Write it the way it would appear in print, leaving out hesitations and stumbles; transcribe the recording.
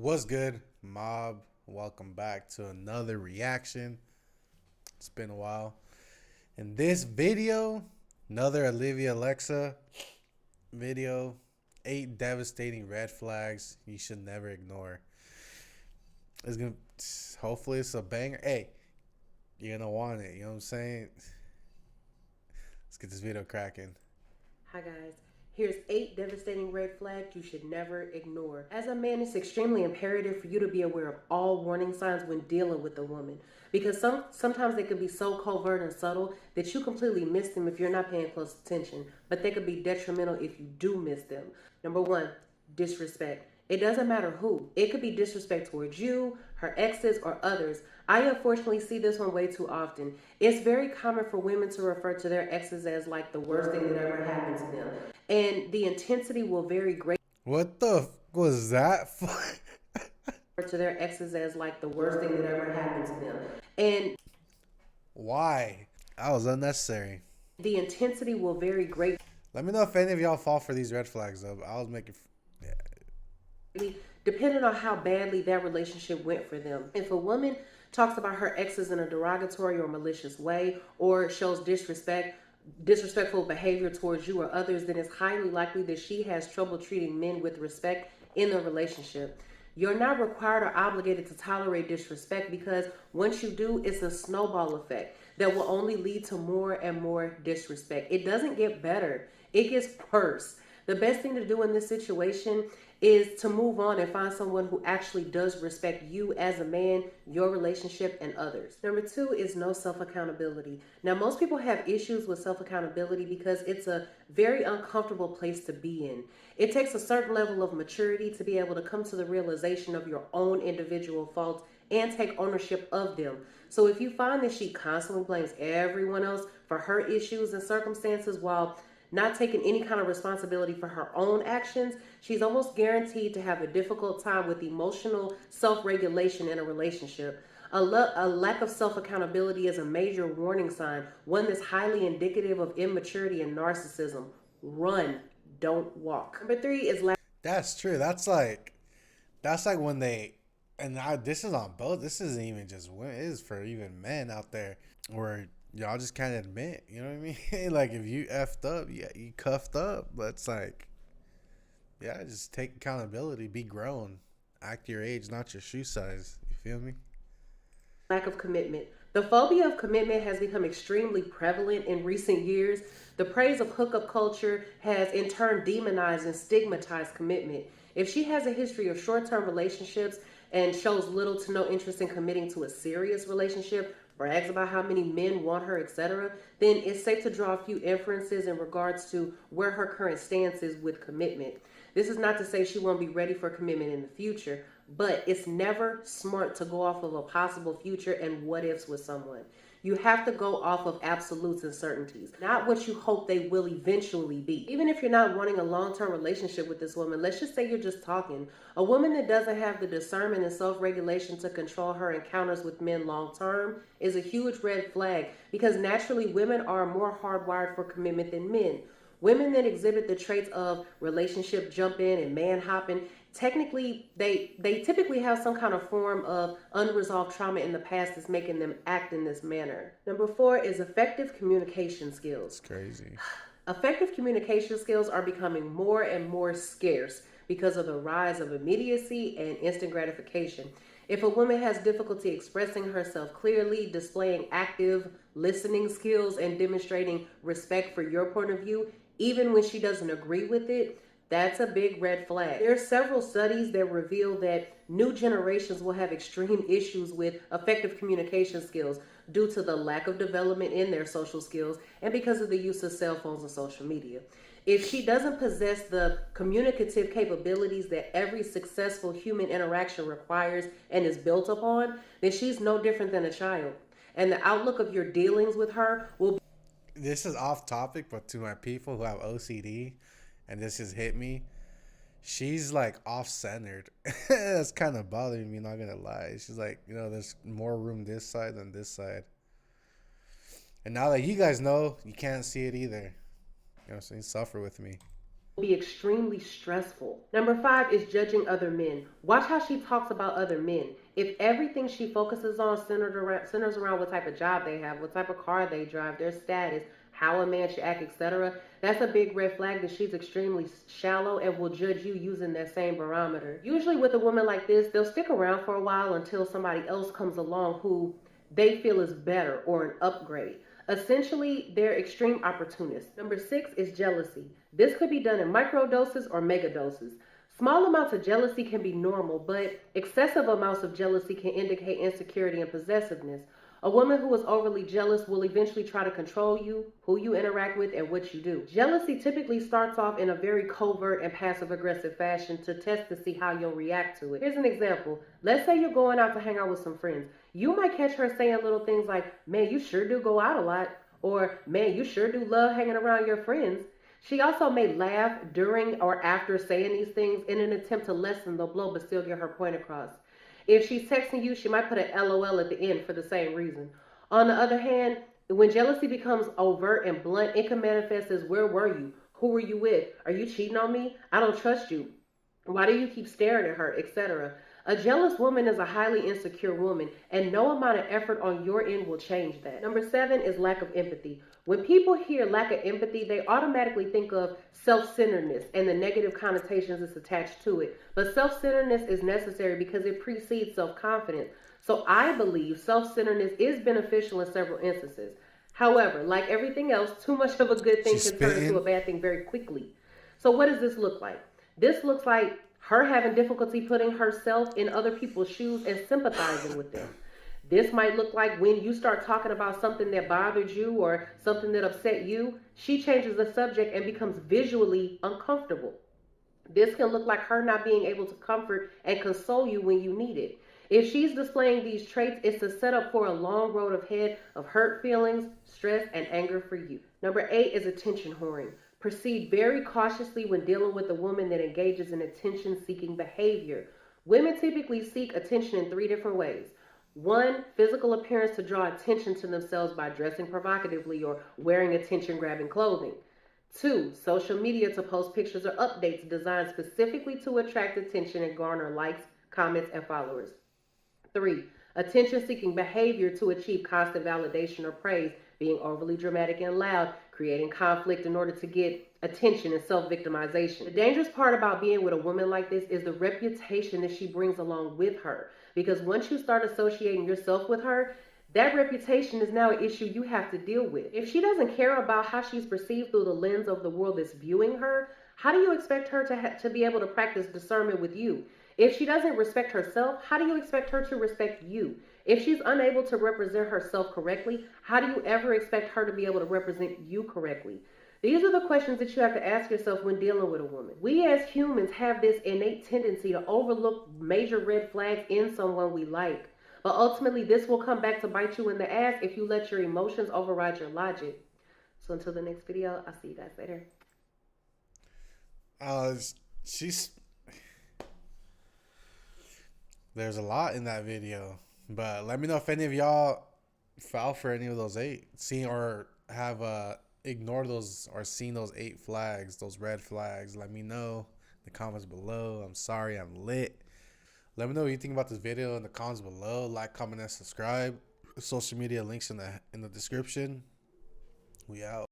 What's good, mob? Welcome back to another reaction. It's been a while. In this video, another Olivia Alexa video. 8 devastating red flags you should never ignore. It's gonna hopefully it's a banger. Hey, you're gonna want it, you know what I'm saying? Let's get this video cracking. Hi guys. Here's 8 devastating red flags you should never ignore. As a man, it's extremely imperative for you to be aware of all warning signs when dealing with a woman, because sometimes they can be so covert and subtle that you completely miss them if you're not paying close attention, but they could be detrimental if you do miss them. Number 1, disrespect. It doesn't matter who. It could be disrespect towards you, her exes, or others. I unfortunately see this one way too often. It's very common for women to refer to their exes as like the worst thing that ever happened to them. And the intensity will vary greatly What the was that for? to their exes as like the worst thing that ever happened to them. And Why? That was unnecessary. the intensity will vary greatly Let me know if any of y'all fall for these red flags though. I was making depending on how badly that relationship went for them. If a woman talks about her exes in a derogatory or malicious way, or shows disrespectful behavior towards you or others, then it's highly likely that she has trouble treating men with respect in the relationship. You're not required or obligated to tolerate disrespect, because once you do, it's a snowball effect that will only lead to more and more disrespect. It doesn't get better, it gets worse. The best thing to do in this situation is to move on and find someone who actually does respect you as a man, your relationship, and others. Number 2 is no self-accountability. Now, most people have issues with self-accountability because it's a very uncomfortable place to be in. It takes a certain level of maturity to be able to come to the realization of your own individual faults and take ownership of them. So if you find that she constantly blames everyone else for her issues and circumstances while not taking any kind of responsibility for her own actions, she's almost guaranteed to have a difficult time with emotional self-regulation in a relationship. A lack of self-accountability is a major warning sign, one that's highly indicative of immaturity and narcissism. Run, don't walk. Number 3 is lack. That's true. That's like when they, and this is on both. This isn't even just women. It is for even men out there where y'all just can't admit. You know what I mean? Like if you effed up, yeah, you cuffed up. But it's like, yeah, just take accountability. Be grown. Act your age, not your shoe size. You feel me? Lack of commitment. The phobia of commitment has become extremely prevalent in recent years. The praise of hookup culture has in turn demonized and stigmatized commitment. If she has a history of short-term relationships and shows little to no interest in committing to a serious relationship, brags about how many men want her, etc., then it's safe to draw a few inferences in regards to where her current stance is with commitment. This is not to say she won't be ready for commitment in the future, but it's never smart to go off of a possible future and what ifs with someone. You have to go off of absolutes and certainties, not what you hope they will eventually be. Even if you're not wanting a long-term relationship with this woman, let's just say you're just talking. A woman that doesn't have the discernment and self-regulation to control her encounters with men long-term is a huge red flag, because naturally women are more hardwired for commitment than men. Women that exhibit the traits of relationship jumping and man hopping, technically they typically have some kind of form of unresolved trauma in the past that's making them act in this manner. Number 4 is effective communication It's skills. crazy. Effective communication skills are becoming more and more scarce because of the rise of immediacy and instant gratification. If a woman has difficulty expressing herself clearly, displaying active listening skills, and demonstrating respect for your point of view, even when she doesn't agree with it, that's a big red flag. There are several studies that reveal that new generations will have extreme issues with effective communication skills due to the lack of development in their social skills and because of the use of cell phones and social media. If she doesn't possess the communicative capabilities that every successful human interaction requires and is built upon, then she's no different than a child. And the outlook of your dealings with her will be. This is off topic, but to my people who have OCD, and this has hit me, she's like off centered. That's kind of bothering me, not gonna lie. She's like, there's more room this side than this side. And now that you guys know, you can't see it either. You know what I'm saying? Suffer with me. be extremely stressful. Number 5 is judging other men. Watch how she talks about other men. If everything she focuses on centers around what type of job they have, what type of car they drive, their status, how a man should act, etc., that's a big red flag that she's extremely shallow and will judge you using that same barometer. Usually, with a woman like this, they'll stick around for a while until somebody else comes along who they feel is better or an upgrade. Essentially, they're extreme opportunists. Number 6 is jealousy. This could be done in micro doses or mega doses. Small amounts of jealousy can be normal, but excessive amounts of jealousy can indicate insecurity and possessiveness. A woman who is overly jealous will eventually try to control you, who you interact with, and what you do. Jealousy typically starts off in a very covert and passive aggressive fashion to test to see how you'll react to it. Here's an example. Let's say you're going out to hang out with some friends. You might catch her saying little things like, "Man, you sure do go out a lot," or "Man, you sure do love hanging around your friends." She also may laugh during or after saying these things in an attempt to lessen the blow but still get her point across. If she's texting you, she might put an LOL at the end for the same reason. On the other hand, when jealousy becomes overt and blunt, it can manifest as, "Where were you? Who were you with? Are you cheating on me? I don't trust you. Why do you keep staring at her?" etc. A jealous woman is a highly insecure woman, and no amount of effort on your end will change that. Number 7 is lack of empathy. When people hear lack of empathy, they automatically think of self centeredness and the negative connotations that's attached to it. But self centeredness is necessary because it precedes self confidence. So I believe self centeredness is beneficial in several instances. However, like everything else, too much of a good thing She's can turn into a spitting. bad thing very quickly. So, what does this look like? This looks like her having difficulty putting herself in other people's shoes and sympathizing with them. This might look like when you start talking about something that bothered you or something that upset you, she changes the subject and becomes visually uncomfortable. This can look like her not being able to comfort and console you when you need it. If she's displaying these traits, it's a setup for a long road ahead of hurt feelings, stress, and anger for you. Number 8 is attention whoring. Proceed very cautiously when dealing with a woman that engages in attention seeking behavior. Women typically seek attention in 3 different ways. One, physical appearance to draw attention to themselves by dressing provocatively or wearing attention grabbing clothing. 2, social media to post pictures or updates designed specifically to attract attention and garner likes, comments, and followers. 3, attention seeking behavior to achieve constant validation or praise, being overly dramatic and loud, creating conflict in order to get attention and self victimization. The dangerous part about being with a woman like this is the reputation that she brings along with her. Because once you start associating yourself with her, that reputation is now an issue you have to deal with. If she doesn't care about how she's perceived through the lens of the world that's viewing her, how do you expect her to be able to practice discernment with you? If she doesn't respect herself, how do you expect her to respect you? If she's unable to represent herself correctly, how do you ever expect her to be able to represent you correctly? These are the questions that you have to ask yourself when dealing with a woman. We as humans have this innate tendency to overlook major red flags in someone we like. But ultimately, this will come back to bite you in the ass if you let your emotions override your logic. So until the next video, I'll see you guys later. Uh, she's There's a lot in that video, but let me know if any of y'all fell for any of those 8, seen or have ignored those or seen those 8 flags, those red flags. Let me know in the comments below. I'm sorry, I'm lit. Let me know what you think about this video in the comments below. Like, comment, and subscribe. Social media links in the description. We out.